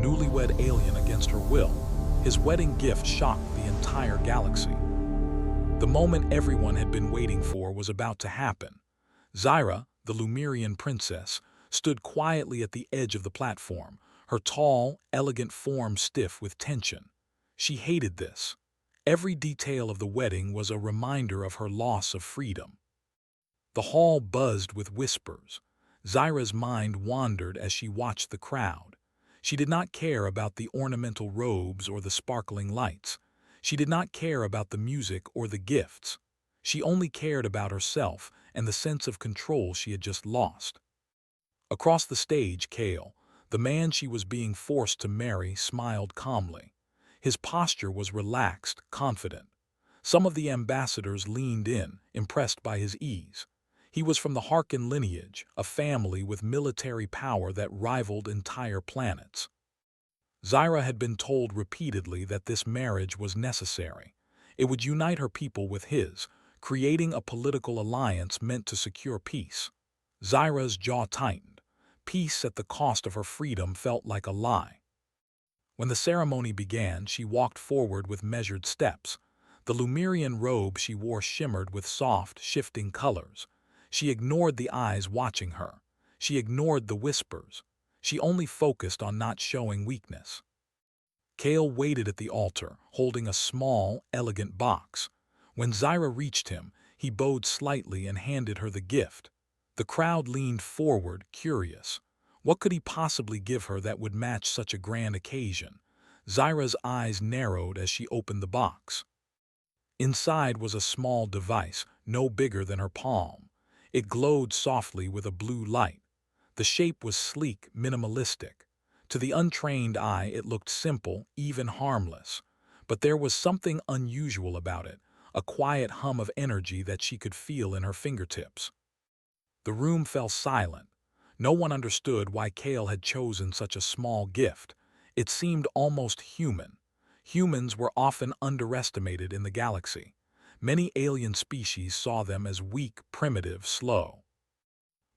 newlywed alien against her will. His wedding gift shocked the entire galaxy. The moment everyone had been waiting for was about to happen. Zyra, the Lemurian princess, stood quietly at the edge of the platform, her tall, elegant form stiff with tension. She hated this. Every detail of the wedding was a reminder of her loss of freedom. The hall buzzed with whispers. Zyra's mind wandered as she watched the crowd. She did not care about the ornamental robes or the sparkling lights. She did not care about the music or the gifts. She only cared about herself and the sense of control she had just lost. Across the stage, Kale, the man she was being forced to marry, smiled calmly. His posture was relaxed, confident. Some of the ambassadors leaned in, impressed by his ease. He was from the Harkin lineage, a family with military power that rivaled entire planets. Zyra had been told repeatedly that this marriage was necessary. It would unite her people with his, creating a political alliance meant to secure peace. Zyra's jaw tightened. Peace at the cost of her freedom felt like a lie. When the ceremony began, she walked forward with measured steps. The Lemurian robe she wore shimmered with soft, shifting colors. She ignored the eyes watching her. She ignored the whispers. She only focused on not showing weakness. Kale waited at the altar, holding a small, elegant box. When Zyra reached him, he bowed slightly and handed her the gift. The crowd leaned forward, curious. What could he possibly give her that would match such a grand occasion? Zyra's eyes narrowed as she opened the box. Inside was a small device, no bigger than her palm. It glowed softly with a blue light. The shape was sleek, minimalistic. To the untrained eye, it looked simple, even harmless. But there was something unusual about it, a quiet hum of energy that she could feel in her fingertips. The room fell silent. No one understood why Kale had chosen such a small gift. It seemed almost human. Humans were often underestimated in the galaxy. Many alien species saw them as weak, primitive, slow.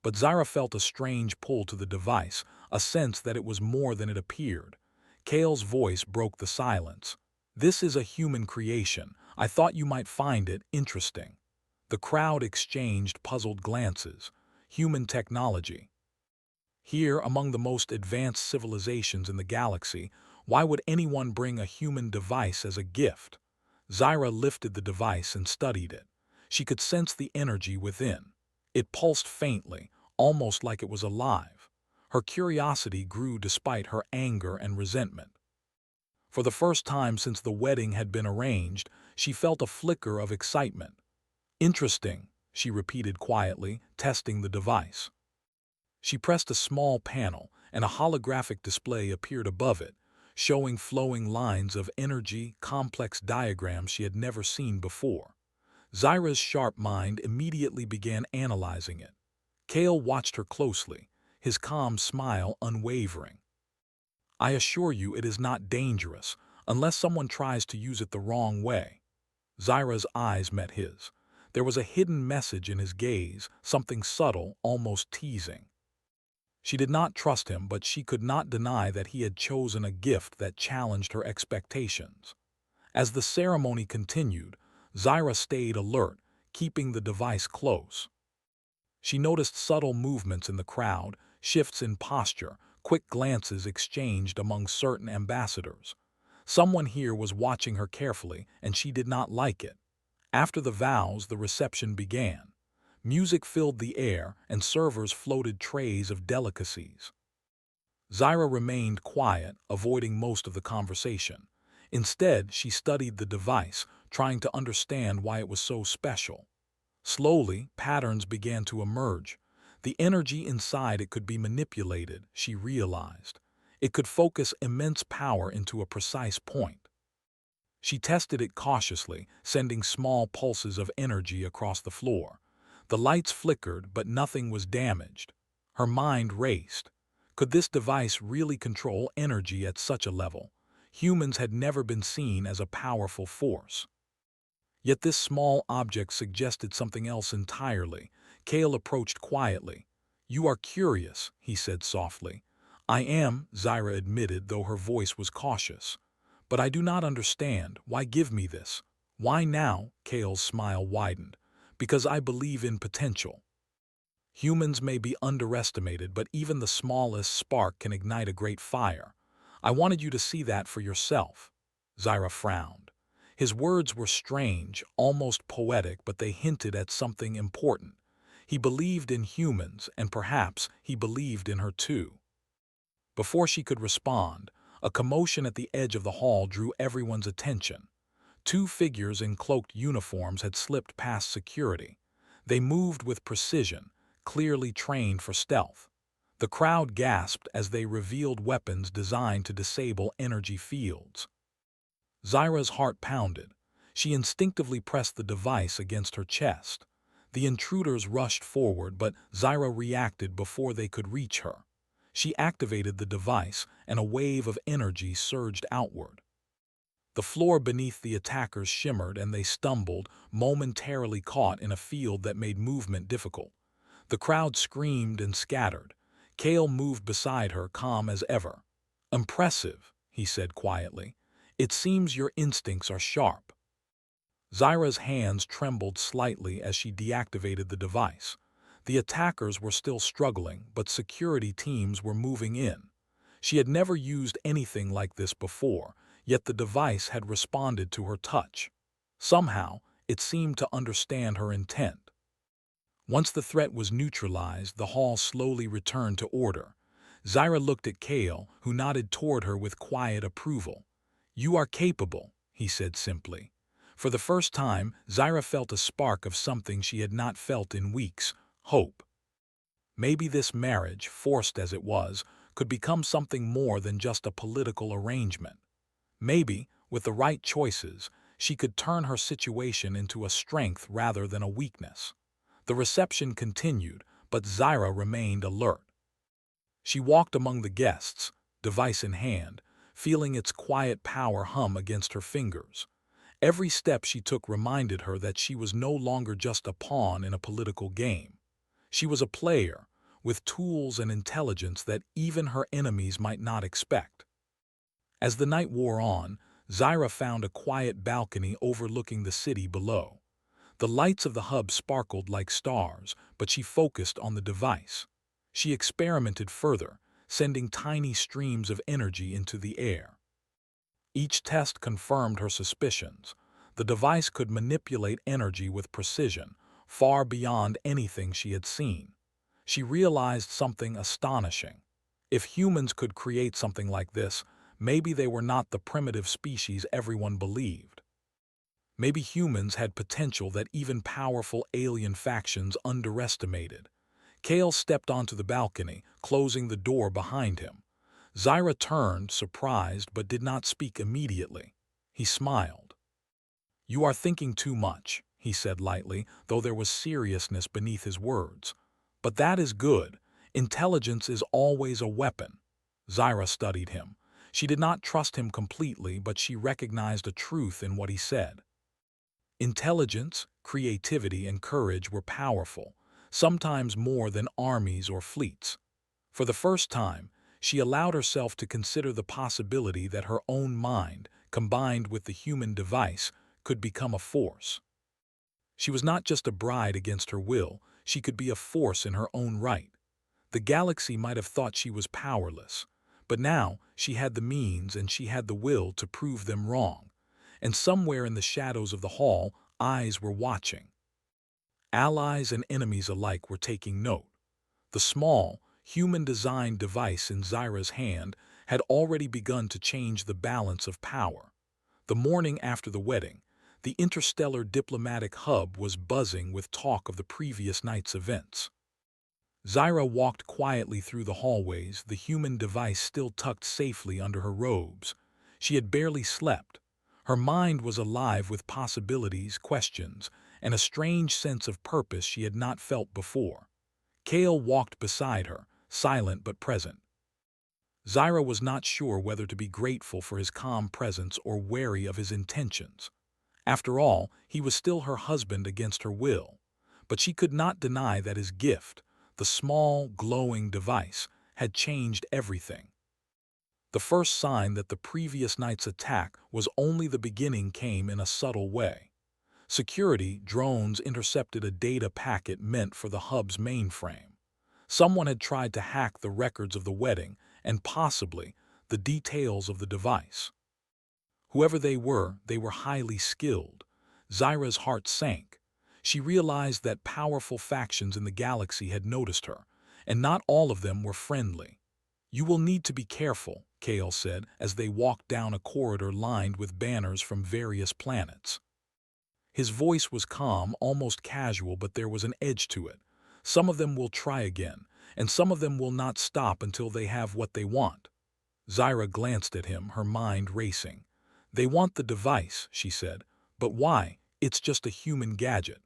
But Zyra felt a strange pull to the device, a sense that it was more than it appeared. Kale's voice broke the silence. "This is a human creation. I thought you might find it interesting." The crowd exchanged puzzled glances. Human technology. Here, among the most advanced civilizations in the galaxy, why would anyone bring a human device as a gift? Zyra lifted the device and studied it. She could sense the energy within. It pulsed faintly, almost like it was alive. Her curiosity grew despite her anger and resentment. For the first time since the wedding had been arranged, she felt a flicker of excitement. "Interesting," she repeated quietly, testing the device. She pressed a small panel, and a holographic display appeared above it, showing flowing lines of energy, complex diagrams she had never seen before. Zyra's sharp mind immediately began analyzing it. Kale watched her closely, his calm smile unwavering. "I assure you it is not dangerous, unless someone tries to use it the wrong way." Zyra's eyes met his. There was a hidden message in his gaze, something subtle, almost teasing. She did not trust him, but she could not deny that he had chosen a gift that challenged her expectations. As the ceremony continued, Zyra stayed alert, keeping the device close. She noticed subtle movements in the crowd, shifts in posture, quick glances exchanged among certain ambassadors. Someone here was watching her carefully, and she did not like it. After the vows, the reception began. Music filled the air, and servers floated trays of delicacies. Zyra remained quiet, avoiding most of the conversation. Instead, she studied the device, trying to understand why it was so special. Slowly, patterns began to emerge. The energy inside it could be manipulated, she realized. It could focus immense power into a precise point. She tested it cautiously, sending small pulses of energy across the floor. The lights flickered, but nothing was damaged. Her mind raced. Could this device really control energy at such a level? Humans had never been seen as a powerful force. Yet this small object suggested something else entirely. Kale approached quietly. "You are curious," he said softly. I am, Zyra admitted, though her voice was cautious. But I do not understand. Why give me this? Why now? Kale's smile widened. Because I believe in potential. Humans may be underestimated, but even the smallest spark can ignite a great fire. I wanted you to see that for yourself. Zyra frowned. His words were strange, almost poetic, but they hinted at something important. He believed in humans, and perhaps he believed in her too. Before she could respond, a commotion at the edge of the hall drew everyone's attention. Two figures in cloaked uniforms had slipped past security. They moved with precision, clearly trained for stealth. The crowd gasped as they revealed weapons designed to disable energy fields. Zyra's heart pounded. She instinctively pressed the device against her chest. The intruders rushed forward, but Zyra reacted before they could reach her. She activated the device, and a wave of energy surged outward. The floor beneath the attackers shimmered, and they stumbled, momentarily caught in a field that made movement difficult. The crowd screamed and scattered. Kale moved beside her, calm as ever. "Impressive," he said quietly. "It seems your instincts are sharp." Zyra's hands trembled slightly as she deactivated the device. The attackers were still struggling, but security teams were moving in. She had never used anything like this before, yet the device had responded to her touch. Somehow, it seemed to understand her intent. Once the threat was neutralized, the hall slowly returned to order. Zyra looked at Kale, who nodded toward her with quiet approval. "You are capable," he said simply. For the first time, Zyra felt a spark of something she had not felt in weeks: hope. Maybe this marriage, forced as it was, could become something more than just a political arrangement. Maybe, with the right choices, she could turn her situation into a strength rather than a weakness. The reception continued, but Zyra remained alert. She walked among the guests, device in hand, feeling its quiet power hum against her fingers. Every step she took reminded her that she was no longer just a pawn in a political game. She was a player, with tools and intelligence that even her enemies might not expect. As the night wore on, Zyra found a quiet balcony overlooking the city below. The lights of the hub sparkled like stars, but she focused on the device. She experimented further, sending tiny streams of energy into the air. Each test confirmed her suspicions. The device could manipulate energy with precision, far beyond anything she had seen. She realized something astonishing. If humans could create something like this, maybe they were not the primitive species everyone believed. Maybe humans had potential that even powerful alien factions underestimated. Kale stepped onto the balcony, closing the door behind him. Zyra turned, surprised, but did not speak immediately. He smiled. "You are thinking too much," he said lightly, though there was seriousness beneath his words. "But that is good. Intelligence is always a weapon." Zyra studied him. She did not trust him completely, but she recognized a truth in what he said. Intelligence, creativity, and courage were powerful, sometimes more than armies or fleets. For the first time, she allowed herself to consider the possibility that her own mind, combined with the human device, could become a force. She was not just a bride against her will, she could be a force in her own right. The galaxy might have thought she was powerless, but now she had the means and she had the will to prove them wrong. And somewhere in the shadows of the hall, eyes were watching. Allies and enemies alike were taking note. The small, human-designed device in Zyra's hand had already begun to change the balance of power. The morning after the wedding, the interstellar diplomatic hub was buzzing with talk of the previous night's events. Zyra walked quietly through the hallways, the human device still tucked safely under her robes. She had barely slept. Her mind was alive with possibilities, questions, and a strange sense of purpose she had not felt before. Kale walked beside her, silent but present. Zyra was not sure whether to be grateful for his calm presence or wary of his intentions. After all, he was still her husband against her will. But she could not deny that his gift, the small, glowing device, had changed everything. The first sign that the previous night's attack was only the beginning came in a subtle way. Security drones intercepted a data packet meant for the hub's mainframe. Someone had tried to hack the records of the wedding and possibly the details of the device. Whoever they were highly skilled. Zyra's heart sank. She realized that powerful factions in the galaxy had noticed her, and not all of them were friendly. "You will need to be careful," Kale said as they walked down a corridor lined with banners from various planets. His voice was calm, almost casual, but there was an edge to it. "Some of them will try again, and some of them will not stop until they have what they want." Zyra glanced at him, her mind racing. "They want the device," she said. "But why? It's just a human gadget."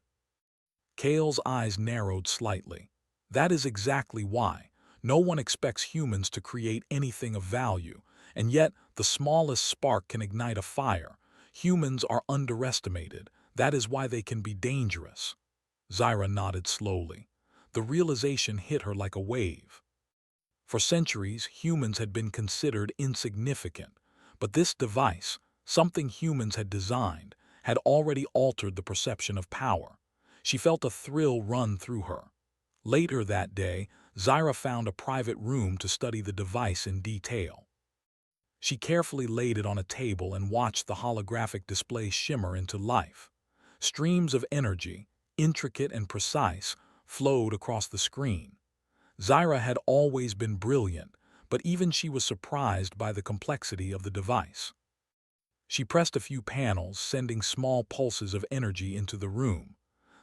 Kale's eyes narrowed slightly. "That is exactly why. No one expects humans to create anything of value, and yet the smallest spark can ignite a fire. Humans are underestimated. That is why they can be dangerous." Zyra nodded slowly. The realization hit her like a wave. For centuries, humans had been considered insignificant, but this device, something humans had designed, had already altered the perception of power. She felt a thrill run through her. Later that day, Zyra found a private room to study the device in detail. She carefully laid it on a table and watched the holographic display shimmer into life. Streams of energy, intricate and precise, flowed across the screen. Zyra had always been brilliant, but even she was surprised by the complexity of the device. She pressed a few panels, sending small pulses of energy into the room.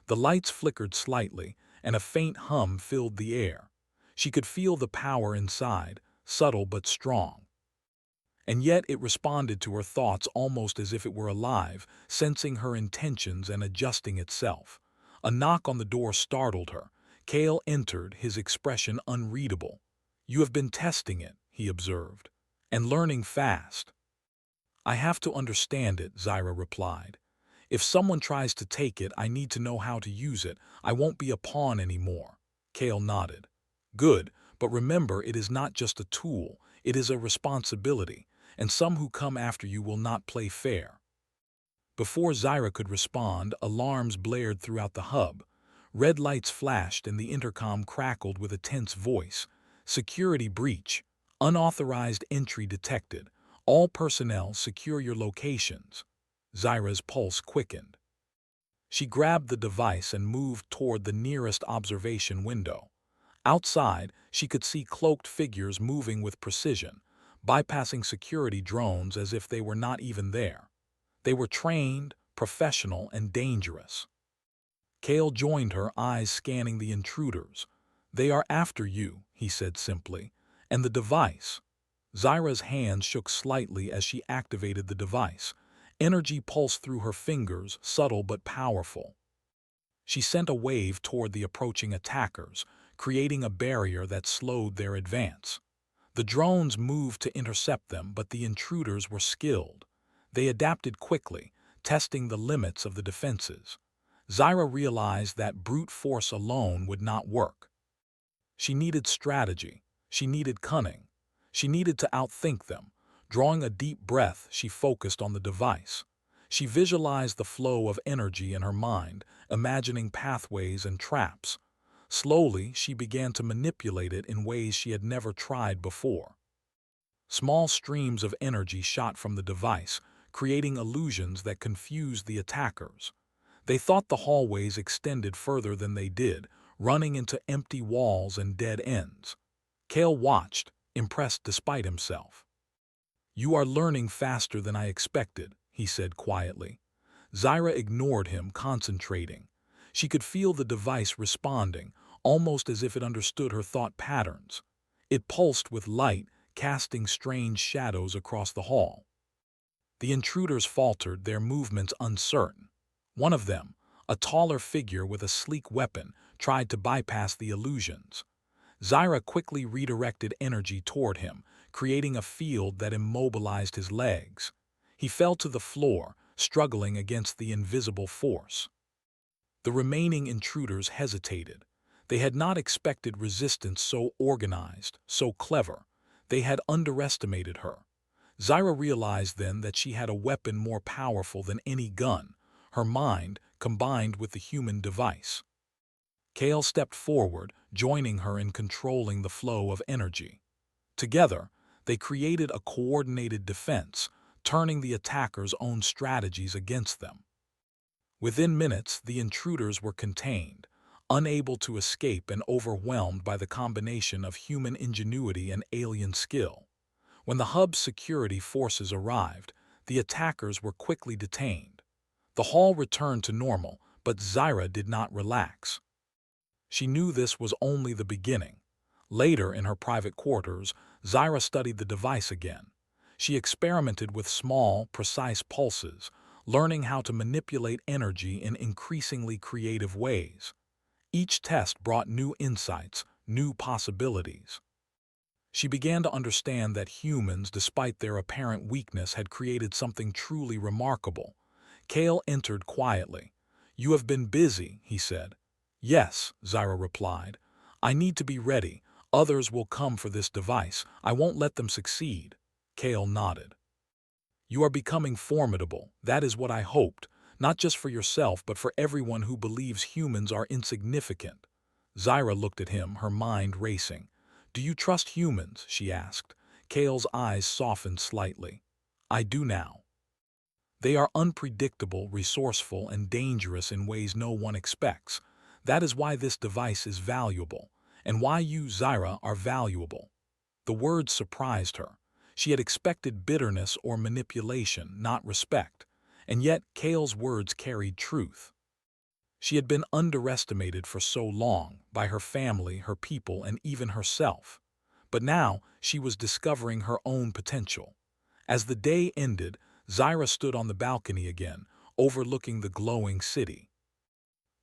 The lights flickered slightly, and a faint hum filled the air. She could feel the power inside, subtle but strong. And yet it responded to her thoughts almost as if it were alive, sensing her intentions and adjusting itself. A knock on the door startled her. Kale entered, his expression unreadable. "You have been testing it," he observed, "and learning fast." "I have to understand it," Zyra replied. "If someone tries to take it, I need to know how to use it. I won't be a pawn anymore." Kale nodded. "Good, but remember, it is not just a tool, it is a responsibility, and some who come after you will not play fair." Before Zyra could respond, alarms blared throughout the hub. Red lights flashed and the intercom crackled with a tense voice. "Security breach. Unauthorized entry detected. All personnel secure your locations." Zyra's pulse quickened. She grabbed the device and moved toward the nearest observation window. Outside, she could see cloaked figures moving with precision, bypassing security drones as if they were not even there. They were trained, professional, and dangerous. Kale joined her, eyes scanning the intruders. "They are after you," he said simply. "And the device." Zyra's hands shook slightly as she activated the device. Energy pulsed through her fingers, subtle but powerful. She sent a wave toward the approaching attackers, creating a barrier that slowed their advance. The drones moved to intercept them, but the intruders were skilled. They adapted quickly, testing the limits of the defenses. Zyra realized that brute force alone would not work. She needed strategy. She needed cunning. She needed to outthink them. Drawing a deep breath, she focused on the device. She visualized the flow of energy in her mind, imagining pathways and traps. Slowly, she began to manipulate it in ways she had never tried before. Small streams of energy shot from the device, creating illusions that confused the attackers. They thought the hallways extended further than they did, running into empty walls and dead ends. Kale watched, impressed despite himself. "You are learning faster than I expected," he said quietly. Zyra ignored him, concentrating. She could feel the device responding, almost as if it understood her thought patterns. It pulsed with light, casting strange shadows across the hall. The intruders faltered, their movements uncertain. One of them, a taller figure with a sleek weapon, tried to bypass the illusions. Zyra quickly redirected energy toward him, creating a field that immobilized his legs. He fell to the floor, struggling against the invisible force. The remaining intruders hesitated. They had not expected resistance so organized, so clever. They had underestimated her. Zyra realized then that she had a weapon more powerful than any gun, her mind combined with the human device. Kale stepped forward, joining her in controlling the flow of energy. Together, they created a coordinated defense, turning the attackers' own strategies against them. Within minutes, the intruders were contained, unable to escape and overwhelmed by the combination of human ingenuity and alien skill. When the hub's security forces arrived, the attackers were quickly detained. The hall returned to normal, but Zyra did not relax. She knew this was only the beginning. Later, in her private quarters, Zyra studied the device again. She experimented with small, precise pulses, learning how to manipulate energy in increasingly creative ways. Each test brought new insights, new possibilities. She began to understand that humans, despite their apparent weakness, had created something truly remarkable. Kale entered quietly. "You have been busy," he said. "Yes," Zyra replied. "I need to be ready. Others will come for this device. I won't let them succeed." Kale nodded. "You are becoming formidable. That is what I hoped, not just for yourself but for everyone who believes humans are insignificant." Zyra looked at him, her mind racing. "Do you trust humans?" she asked. Kale's eyes softened slightly. "I do now. They are unpredictable, resourceful, and dangerous in ways no one expects. That is why this device is valuable, and why you, Zyra, are valuable." The words surprised her. She had expected bitterness or manipulation, not respect, and yet Kale's words carried truth. She had been underestimated for so long, by her family, her people, and even herself. But now she was discovering her own potential. As the day ended, Zyra stood on the balcony again, overlooking the glowing city.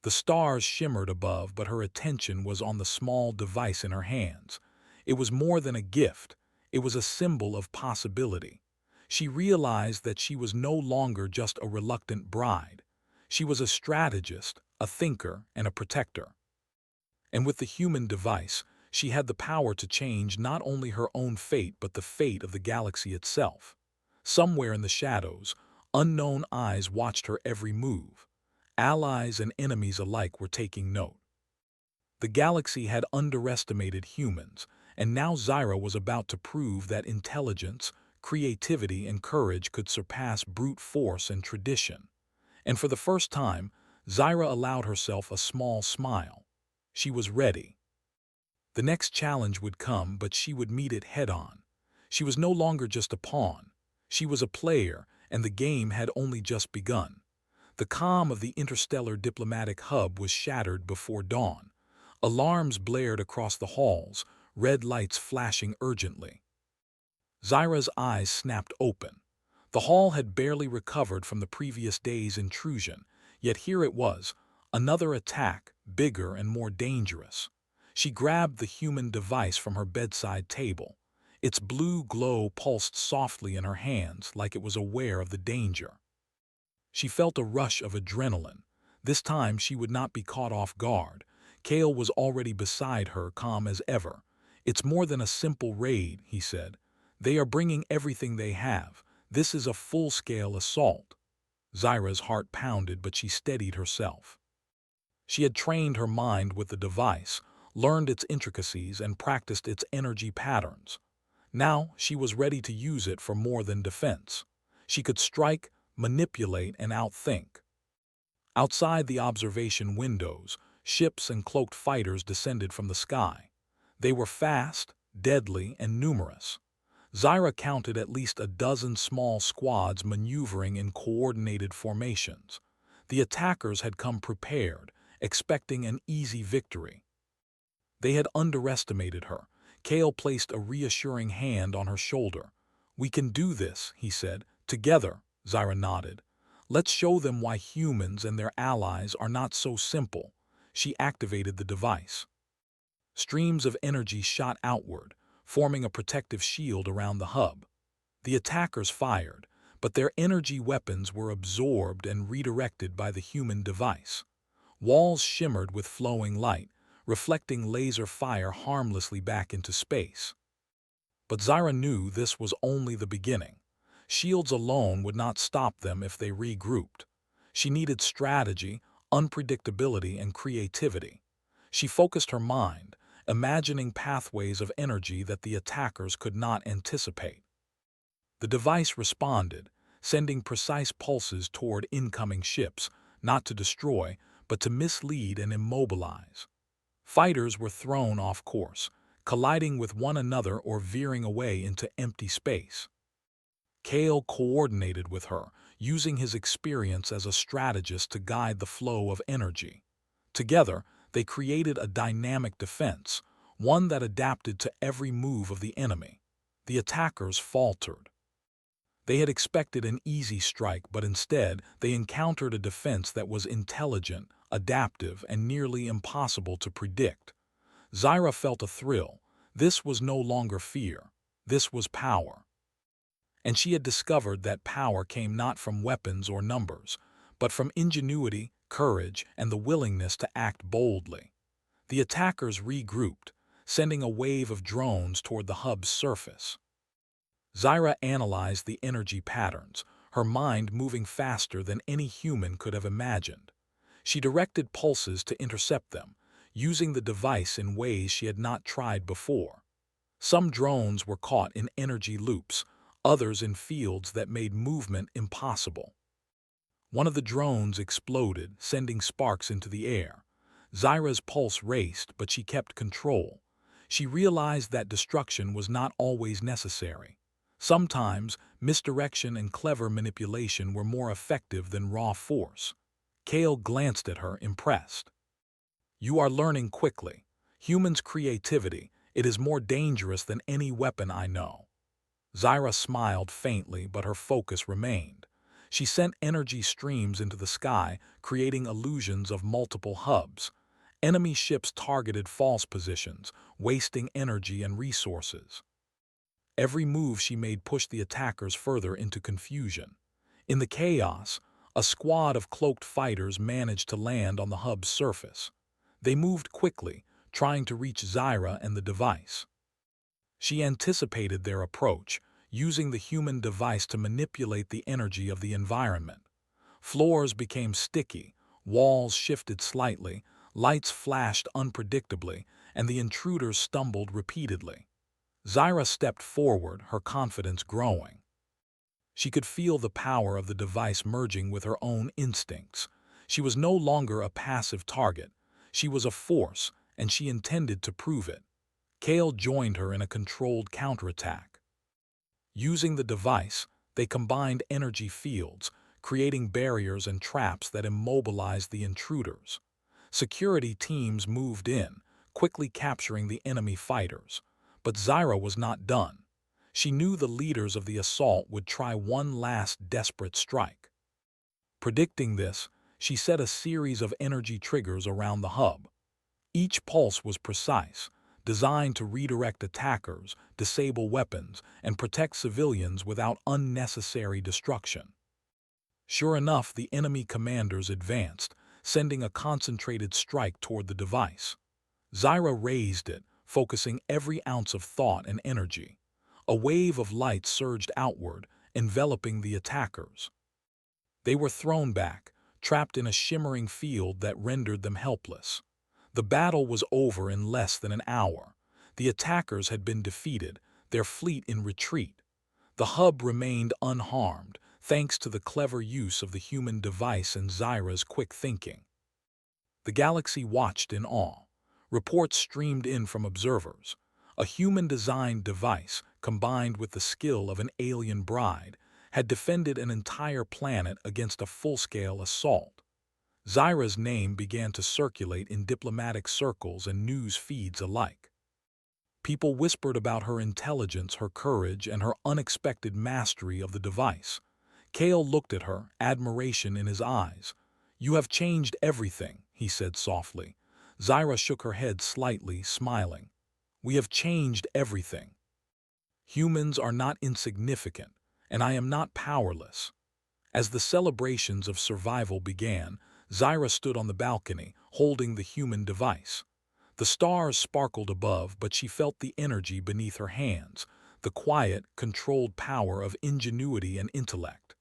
The stars shimmered above, but her attention was on the small device in her hands. It was more than a gift. It was a symbol of possibility. She realized that she was no longer just a reluctant bride. She was a strategist, a thinker, and a protector. And with the human device, she had the power to change not only her own fate but the fate of the galaxy itself. Somewhere in the shadows, unknown eyes watched her every move. Allies and enemies alike were taking note. The galaxy had underestimated humans, and now Zyra was about to prove that intelligence, creativity, and courage could surpass brute force and tradition. And for the first time, Zyra allowed herself a small smile. She was ready. The next challenge would come, but she would meet it head-on. She was no longer just a pawn. She was a player, and the game had only just begun. The calm of the interstellar diplomatic hub was shattered before dawn. Alarms blared across the halls, red lights flashing urgently. Zyra's eyes snapped open. The hall had barely recovered from the previous day's intrusion, yet here it was, another attack, bigger and more dangerous. She grabbed the human device from her bedside table. Its blue glow pulsed softly in her hands like it was aware of the danger. She felt a rush of adrenaline. This time she would not be caught off guard. Kale was already beside her, calm as ever. "It's more than a simple raid," he said. "They are bringing everything they have. This is a full-scale assault." Zyra's heart pounded, but she steadied herself. She had trained her mind with the device, learned its intricacies, and practiced its energy patterns. Now she was ready to use it for more than defense. She could strike, manipulate, and outthink. Outside the observation windows, ships and cloaked fighters descended from the sky. They were fast, deadly, and numerous. Zyra counted at least a dozen small squads maneuvering in coordinated formations. The attackers had come prepared, expecting an easy victory. They had underestimated her. Kale placed a reassuring hand on her shoulder. "We can do this," he said. "Together," Zyra nodded. "Let's show them why humans and their allies are not so simple." She activated the device. Streams of energy shot outward, forming a protective shield around the hub. The attackers fired, but their energy weapons were absorbed and redirected by the human device. Walls shimmered with flowing light, reflecting laser fire harmlessly back into space. But Zyra knew this was only the beginning. Shields alone would not stop them if they regrouped. She needed strategy, unpredictability, and creativity. She focused her mind, imagining pathways of energy that the attackers could not anticipate. The device responded, sending precise pulses toward incoming ships, not to destroy, but to mislead and immobilize. Fighters were thrown off course, colliding with one another or veering away into empty space. Kale coordinated with her, using his experience as a strategist to guide the flow of energy. Together, they created a dynamic defense, one that adapted to every move of the enemy. The attackers faltered. They had expected an easy strike, but instead they encountered a defense that was intelligent, adaptive, and nearly impossible to predict. Zyra felt a thrill. This was no longer fear. This was power. And she had discovered that power came not from weapons or numbers, but from ingenuity, courage, and the willingness to act boldly. The attackers regrouped, sending a wave of drones toward the hub's surface. Zyra analyzed the energy patterns, her mind moving faster than any human could have imagined. She directed pulses to intercept them, using the device in ways she had not tried before. Some drones were caught in energy loops, others in fields that made movement impossible. One of the drones exploded, sending sparks into the air. Zyra's pulse raced, but she kept control. She realized that destruction was not always necessary. Sometimes, misdirection and clever manipulation were more effective than raw force. Kale glanced at her, impressed. "You are learning quickly. Humans' creativity, it is more dangerous than any weapon I know." Zyra smiled faintly, but her focus remained. She sent energy streams into the sky, creating illusions of multiple hubs. Enemy ships targeted false positions, wasting energy and resources. Every move she made pushed the attackers further into confusion. In the chaos, a squad of cloaked fighters managed to land on the hub's surface. They moved quickly, trying to reach Zyra and the device. She anticipated their approach, using the human device to manipulate the energy of the environment. Floors became sticky, walls shifted slightly, lights flashed unpredictably, and the intruders stumbled repeatedly. Zyra stepped forward, her confidence growing. She could feel the power of the device merging with her own instincts. She was no longer a passive target. She was a force, and she intended to prove it. Kale joined her in a controlled counterattack. Using the device, they combined energy fields, creating barriers and traps that immobilized the intruders. Security teams moved in, quickly capturing the enemy fighters. But Zyra was not done. She knew the leaders of the assault would try one last desperate strike. Predicting this, she set a series of energy triggers around the hub. Each pulse was precise, designed to redirect attackers, disable weapons, and protect civilians without unnecessary destruction. Sure enough, the enemy commanders advanced, sending a concentrated strike toward the device. Zyra raised it, focusing every ounce of thought and energy. A wave of light surged outward, enveloping the attackers. They were thrown back, trapped in a shimmering field that rendered them helpless. The battle was over in less than an hour. The attackers had been defeated, their fleet in retreat. The hub remained unharmed, thanks to the clever use of the human device and Zyra's quick thinking. The galaxy watched in awe. Reports streamed in from observers. A human-designed device, combined with the skill of an alien bride, had defended an entire planet against a full-scale assault. Zyra's name began to circulate in diplomatic circles and news feeds alike. People whispered about her intelligence, her courage, and her unexpected mastery of the device. Kale looked at her, admiration in his eyes. "You have changed everything," he said softly. Zyra shook her head slightly, smiling. "We have changed everything. Humans are not insignificant, and I am not powerless." As the celebrations of survival began, Zyra stood on the balcony, holding the human device. The stars sparkled above, but she felt the energy beneath her hands, the quiet, controlled power of ingenuity and intellect.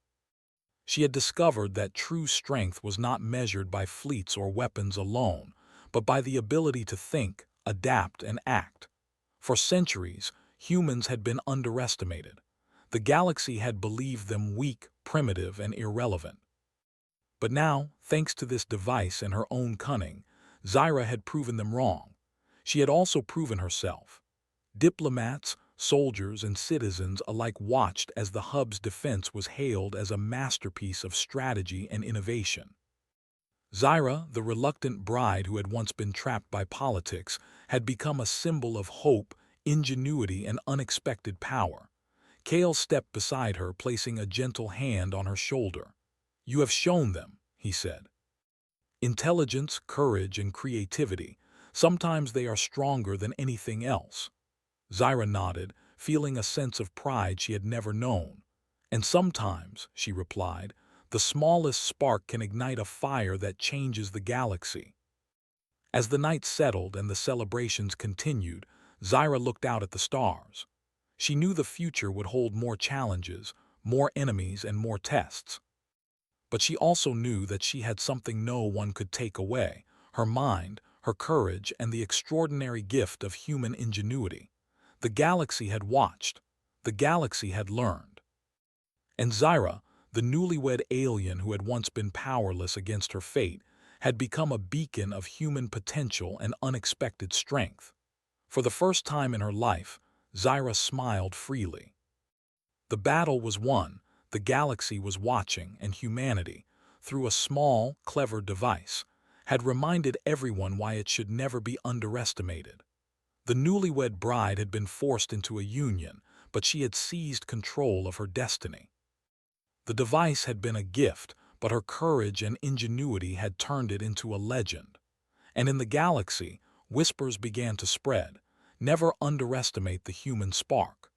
She had discovered that true strength was not measured by fleets or weapons alone, but by the ability to think, adapt, and act. For centuries, humans had been underestimated. The galaxy had believed them weak, primitive, and irrelevant. But now, thanks to this device and her own cunning, Zyra had proven them wrong. She had also proven herself. Diplomats, soldiers, and citizens alike watched as the hub's defense was hailed as a masterpiece of strategy and innovation. Zyra, the reluctant bride who had once been trapped by politics, had become a symbol of hope, ingenuity, and unexpected power. Kale stepped beside her, placing a gentle hand on her shoulder. "You have shown them," he said. "Intelligence, courage, and creativity. Sometimes they are stronger than anything else." Zyra nodded, feeling a sense of pride she had never known. "And sometimes," she replied, "the smallest spark can ignite a fire that changes the galaxy." As the night settled and the celebrations continued, Zyra looked out at the stars. She knew the future would hold more challenges, more enemies, and more tests. But she also knew that she had something no one could take away: her mind, her courage, and the extraordinary gift of human ingenuity. The galaxy had watched. The galaxy had learned. And Zyra, the newlywed alien who had once been powerless against her fate, had become a beacon of human potential and unexpected strength. For the first time in her life, Zyra smiled freely. The battle was won. The galaxy was watching, and humanity, through a small, clever device, had reminded everyone why it should never be underestimated. The newlywed bride had been forced into a union, but she had seized control of her destiny. The device had been a gift, but her courage and ingenuity had turned it into a legend. And in the galaxy, whispers began to spread: never underestimate the human spark.